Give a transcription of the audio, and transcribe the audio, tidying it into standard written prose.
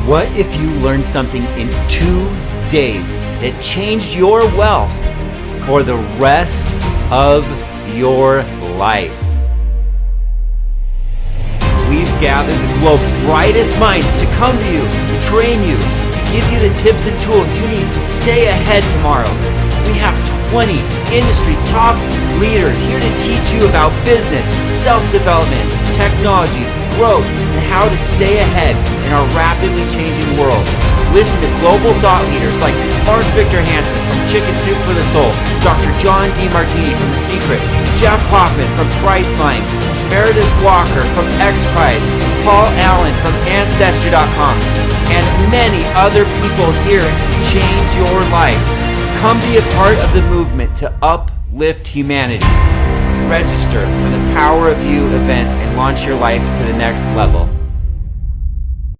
What if you learned something in 2 days that changed your wealth for the rest of your life? We've gathered the globe's brightest minds to come to you, to train you, to give you the tips and tools you need to stay ahead tomorrow. We have 20 industry top leaders here to teach you about business, self-development, technology, growth, and how to stay ahead in our rapidly changing world. Listen to global thought leaders like Victor Hansen from Chicken Soup for the Soul, Dr. John Demartini from The Secret, Jeff Hoffman from Priceline, Meredith Walker from XPRIZE, Paul Allen from Ancestry.com, and many other people here to change your life. Come be a part of the movement to uplift humanity. Register for the Power of You event and launch your life to the next level.